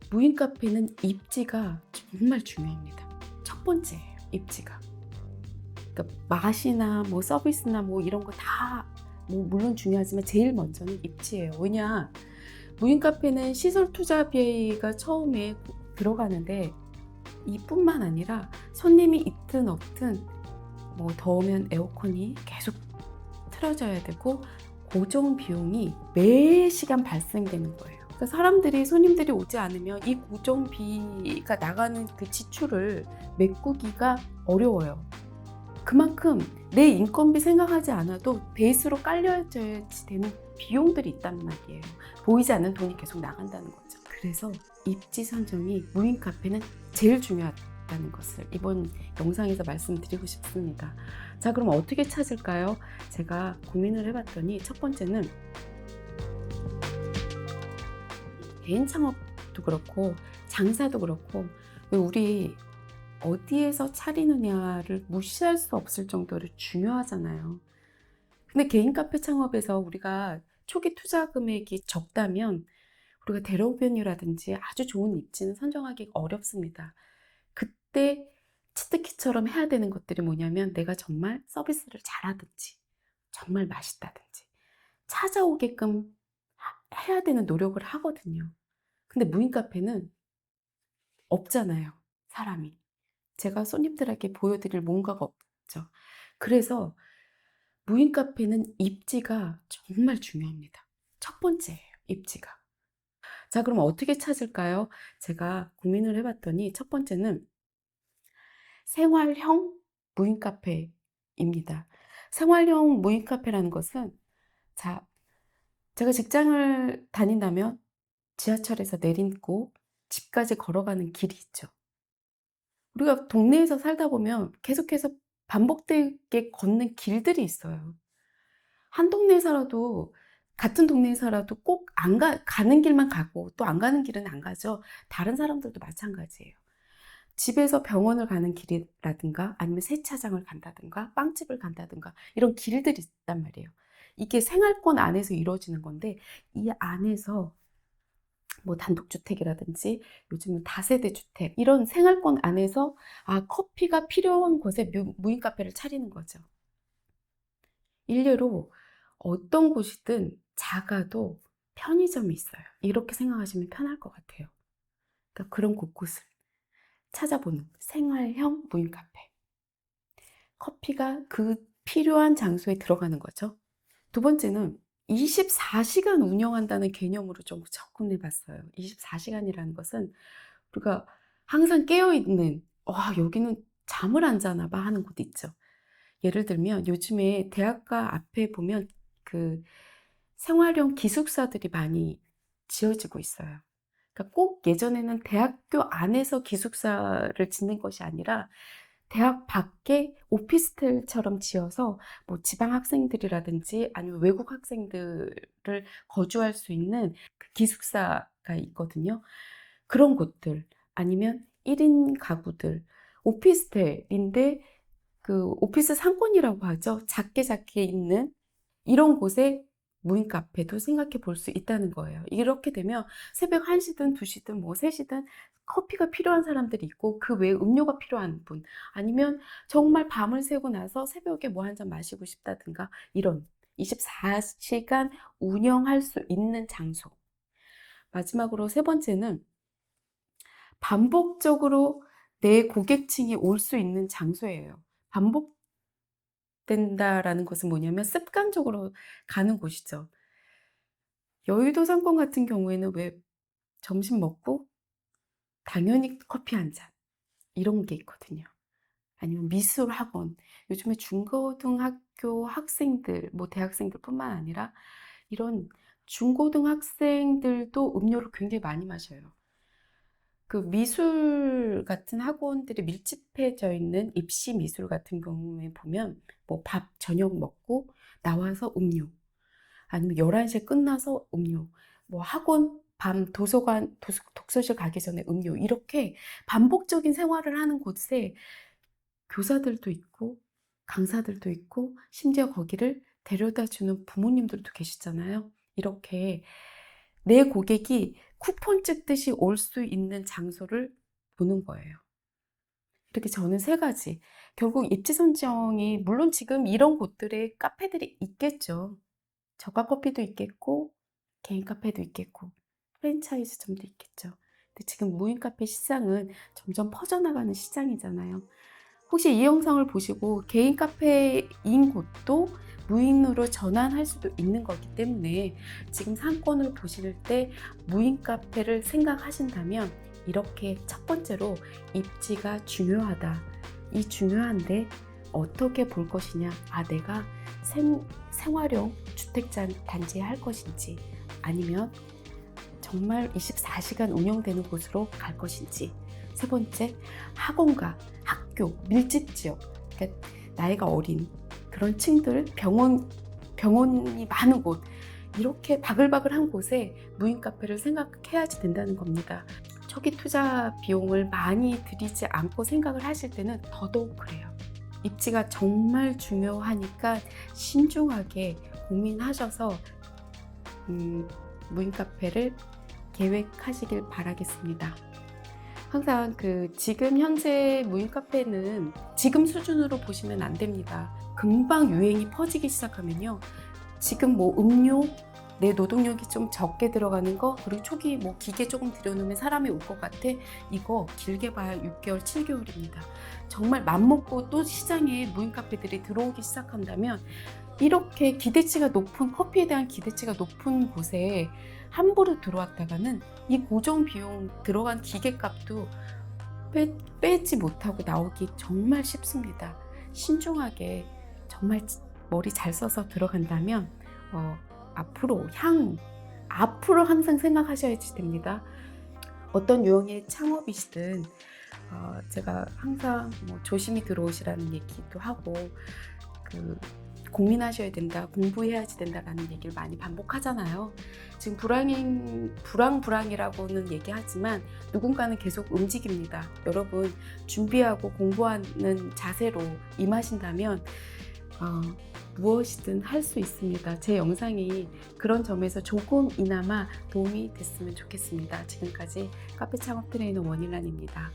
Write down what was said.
무인 카페는 입지가 정말 중요합니다. 첫 번째예요, 입지가. 그러니까 맛이나 뭐 서비스나 뭐 이런 거 다 뭐 물론 중요하지만 제일 먼저는 입지예요. 왜냐? 무인 카페는 시설 투자비가 처음에 들어가는데 이뿐만 아니라 손님이 있든 없든 뭐 더우면 에어컨이 계속 틀어져야 되고 고정 비용이 매 시간 발생되는 거예요. 그러니까 사람들이 손님들이 오지 않으면 이 고정비가 나가는 그 지출을 메꾸기가 어려워요. 그만큼 내 인건비 생각하지 않아도 베이스로 깔려져야지 되는 비용들이 있단 말이에요. 보이지 않는 돈이 계속 나간다는 거죠. 그래서 입지 선정이 무인 카페는 제일 중요하다는 것을 이번 영상에서 말씀드리고 싶습니다. 자, 그럼 어떻게 찾을까요? 제가 고민을 해봤더니 첫 번째는 개인 창업도 그렇고 장사도 그렇고 우리 어디에서 차리느냐를 무시할 수 없을 정도로 중요하잖아요. 근데 개인 카페 창업에서 우리가 초기 투자 금액이 적다면 우리가 대로변이라든지 아주 좋은 입지는 선정하기 어렵습니다. 그때 치트키처럼 해야 되는 것들이 뭐냐면 내가 정말 서비스를 잘하든지 정말 맛있다든지 찾아오게끔 해야 되는 노력을 하거든요. 근데 무인 카페는 없잖아요, 사람이. 제가 손님들에게 보여드릴 뭔가가 없죠. 그래서 무인 카페는 입지가 정말 중요합니다. 첫 번째예요, 입지가. 자, 그럼 어떻게 찾을까요? 제가 고민을 해봤더니 첫 번째는 생활형 무인 카페입니다. 생활형 무인 카페라는 것은, 자, 제가 직장을 다닌다면 지하철에서 내리고 집까지 걸어가는 길이 있죠. 우리가 동네에서 살다 보면 계속해서 반복되게 걷는 길들이 있어요. 한 동네에 살아도 같은 동네에 살아도 꼭 가는 길만 가고 또 안 가는 길은 안 가죠. 다른 사람들도 마찬가지예요. 집에서 병원을 가는 길이라든가 아니면 세차장을 간다든가 빵집을 간다든가 이런 길들이 있단 말이에요. 이게 생활권 안에서 이루어지는 건데 이 안에서 뭐 단독주택이라든지 요즘은 다세대 주택 이런 생활권 안에서 커피가 필요한 곳에 무인 카페를 차리는 거죠. 일례로 어떤 곳이든 작아도 편의점이 있어요. 이렇게 생각하시면 편할 것 같아요. 그러니까 그런 곳곳을 찾아보는 생활형 무인 카페. 커피가 그 필요한 장소에 들어가는 거죠. 두 번째는 24시간 운영한다는 개념으로 좀 접근해 봤어요. 24시간이라는 것은 우리가 항상 깨어있는, 여기는 잠을 안 자나 봐 하는 곳 있죠. 예를 들면 요즘에 대학가 앞에 보면 그 생활형 기숙사들이 많이 지어지고 있어요. 그러니까 꼭 예전에는 대학교 안에서 기숙사를 짓는 것이 아니라 대학 밖에 오피스텔처럼 지어서 뭐 지방 학생들이라든지 아니면 외국 학생들을 거주할 수 있는 그 기숙사가 있거든요. 그런 곳들 아니면 1인 가구들, 오피스텔인데 그 오피스 상권이라고 하죠. 작게 작게 있는 이런 곳에 무인 카페도 생각해 볼 수 있다는 거예요. 이렇게 되면 새벽 1시든 2시든 뭐 3시든 커피가 필요한 사람들이 있고 그 외에 음료가 필요한 분 아니면 정말 밤을 새고 나서 새벽에 뭐 한 잔 마시고 싶다든가 이런 24시간 운영할 수 있는 장소. 마지막으로 세 번째는 반복적으로 내 고객층이 올 수 있는 장소예요. 반복된다라는 것은 뭐냐면 습관적으로 가는 곳이죠. 여의도 상권 같은 경우에는 왜 점심 먹고 당연히 커피 한 잔 이런 게 있거든요. 아니면 미술 학원. 요즘에 중고등학교 학생들, 뭐 대학생들뿐만 아니라 이런 중고등학생들도 음료를 굉장히 많이 마셔요. 그 미술 같은 학원들이 밀집해져 있는 입시 미술 같은 경우에 보면 뭐 밥 저녁 먹고 나와서 음료 아니면 11시에 끝나서 음료 뭐 학원 밤 도서관 독서실 가기 전에 음료 이렇게 반복적인 생활을 하는 곳에 교사들도 있고 강사들도 있고 심지어 거기를 데려다 주는 부모님들도 계시잖아요. 이렇게 내 고객이 쿠폰 찍듯이 올 수 있는 장소를 보는 거예요. 이렇게 저는 세 가지. 결국 입지 선정이 물론 지금 이런 곳들에 카페들이 있겠죠. 저가 커피도 있겠고 개인 카페도 있겠고 프랜차이즈점도 있겠죠. 근데 지금 무인 카페 시장은 점점 퍼져나가는 시장이잖아요. 혹시 이 영상을 보시고 개인 카페인 곳도 무인으로 전환할 수도 있는 거기 때문에 지금 상권을 보실 때 무인 카페를 생각하신다면 이렇게 첫 번째로 입지가 중요하다. 이 중요한데 어떻게 볼 것이냐. 내가 생활용 주택단지에 할 것인지 아니면 정말 24시간 운영되는 곳으로 갈 것인지. 세 번째, 학원가, 학교, 밀집 지역, 그러니까 나이가 어린 그런 층들, 병원이 많은 곳, 이렇게 바글바글한 곳에 무인 카페를 생각해야지 된다는 겁니다. 초기 투자 비용을 많이 들이지 않고 생각을 하실 때는 더더욱 그래요. 입지가 정말 중요하니까 신중하게 고민하셔서 무인 카페를 계획하시길 바라겠습니다. 항상 지금 현재 무인 카페는 지금 수준으로 보시면 안 됩니다. 금방 유행이 퍼지기 시작하면요. 지금 음료, 내 노동력이 좀 적게 들어가는 거, 그리고 초기 기계 조금 들여놓으면 사람이 올 것 같아. 이거 길게 봐야 6개월, 7개월입니다. 정말 맘먹고 또 시장에 무인 카페들이 들어오기 시작한다면 이렇게 기대치가 높은, 커피에 대한 기대치가 높은 곳에 함부로 들어왔다가는 이 고정 비용 들어간 기계값도 빼지 못하고 나오기 정말 쉽습니다. 신중하게 정말 머리 잘 써서 들어간다면 앞으로 항상 생각하셔야지 됩니다. 어떤 유형의 창업이시든 제가 항상 조심히 들어오시라는 얘기도 하고 고민하셔야 된다, 공부해야지 된다라는 얘기를 많이 반복하잖아요. 지금 불황이라고는 얘기하지만 누군가는 계속 움직입니다. 여러분 준비하고 공부하는 자세로 임하신다면 무엇이든 할 수 있습니다. 제 영상이 그런 점에서 조금이나마 도움이 됐으면 좋겠습니다. 지금까지 카페 창업 트레이너 원일란입니다.